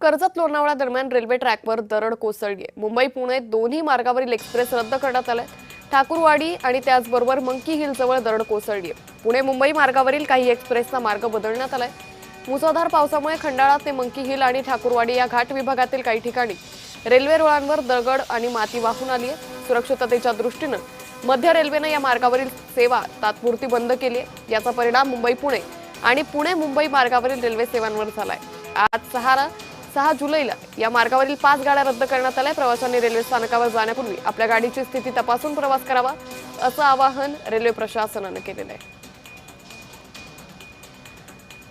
कर्जत लोणावळा दरम्यान रेल्वे ट्रॅकवर दरड कोसळली आहे। मुंबई पुणे दोन्ही मार्गावरील एक्सप्रेस रद्द करण्यात आले। ठाकूरवाडी आणि त्याचबरोबर मंकी हिल जवळ दरड कोसळली आहे। पुणे मुंबई मार्गावरील काही एक्सप्रेसचा मार्ग बदलण्यात आलाय। मुसळधार पावसामुळे खंडाळा ते मंकी हिल आणि ठाकूरवाडी या घाट विभागातील काही ठिकाणी रेल्वे रुळांवर दगड आणि माती वाहून आली आहे। सुरक्षिततेच्या दृष्टीने मध्य रेल्वेने या मार्गावरील सेवा तात्पुरती बंद केली आहे। याचा परिणाम मुंबई पुणे आणि पुणे मुंबई मार्गावरील रेल्वे सेवांवर झालाय। आज 6 जुलैला या मार्गावरील 5 गाड्या रद्द करण्यात आल्या। प्रवाशांनी रेल्वे स्थानकावर जाण्यापूर्वी आपल्या गाडीची स्थिती तपासून प्रवास करावा असं आवाहन रेल्वे प्रशासनाने केलेलं आहे।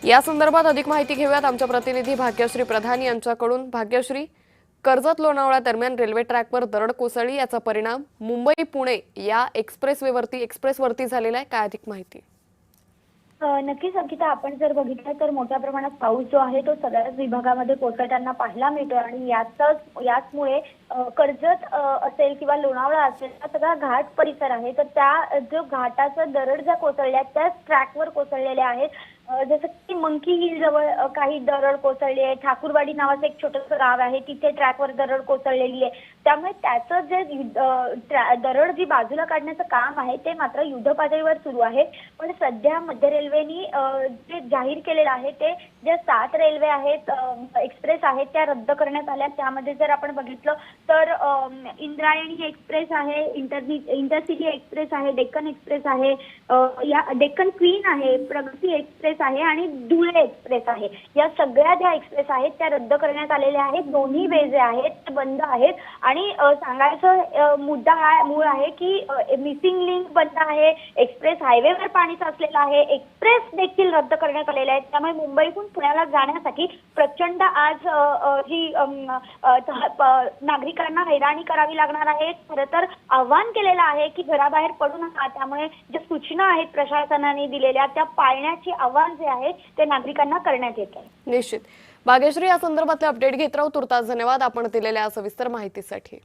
या संदर्भात अधिक माहिती घेऊयात आमच्या प्रतिनिधी भाग्यश्री प्रधान यांच्याकडून। भाग्यश्री, कर्जत लोणावळा दरम्यान रेल्वे ट्रॅकवर दरड कोसळली, याचा परिणाम मुंबई पुणे या एक्सप्रेसवरती झालेला आहे। काय अधिक माहिती? नक्कीच अंकिता, आपण जर बघितलं तर मोठ्या प्रमाणात पाऊस जो आहे तो सगळ्याच विभागामध्ये कोसळताना पाहायला मिळतो आणि याचमुळे कर्जत असेल किंवा लोणावळा असेल हा सगळा घाट परिसर आहे, तर त्या जो घाटाचं दरड ज्या कोसळल्या त्याच ट्रॅकवर कोसळलेल्या आहेत। जसं की मंकी हिल जवळ काही दरड कोसळली आहे। ठाकूरवाडी नावाचं एक छोटंसं गाव आहे, तिथे ट्रॅकवर दरड कोसळलेली आहे। त्यामुळे त्याचं जे दरड जी बाजूला काढण्याचं काम आहे ते मात्र युद्धपातळीवर सुरू आहे। पण सध्या मध्य रेल्वेनी जे जाहीर केलेलं आहे ते ज्या 7 रेल्वे आहेत, एक्सप्रेस आहेत, त्या रद्द करण्यात आल्या। त्यामध्ये जर आपण बघितलं तर इंद्रायणी एक्सप्रेस आहे, इंटरसिटी एक्सप्रेस आहे, डेक्कन एक्सप्रेस आहे, या डेक्कन क्वीन आहे, प्रगती एक्सप्रेस आहे आणि धुळे एक्सप्रेस आहे। या सगळ्या ज्या एक्सप्रेस आहेत त्या रद्द करण्यात आलेल्या आहेत। दोन्ही वे जे आहेत ते बंद आहेत आणि सांगायचं मुद्दा हा मूळ आहे की मिसिंग लिंक बंद आहे, एक्सप्रेस हायवेवर पाणी साचलेलं आहे, एक्सप्रेस देखील रद्द करण्यात आलेले आहेत। त्यामुळे मुंबईहून पुण्याला जाण्यासाठी प्रचंड आज ही नागरिकांना हैराणी करावी लागणार आहे। खरं तर आव्हान केलेलं आहे की घराबाहेर पडू नका। त्यामुळे ज्या सूचना आहेत प्रशासनाने दिलेल्या त्या पाळण्याचे आव्हान जे आहे ते नागरिकांना करण्यात येत आहे। निश्चित भाग्यश्री, या संदर्भातले अपडेट घेत राहू। तुर्तास धन्यवाद आपण दिलेल्या सविस्तर माहितीसाठी।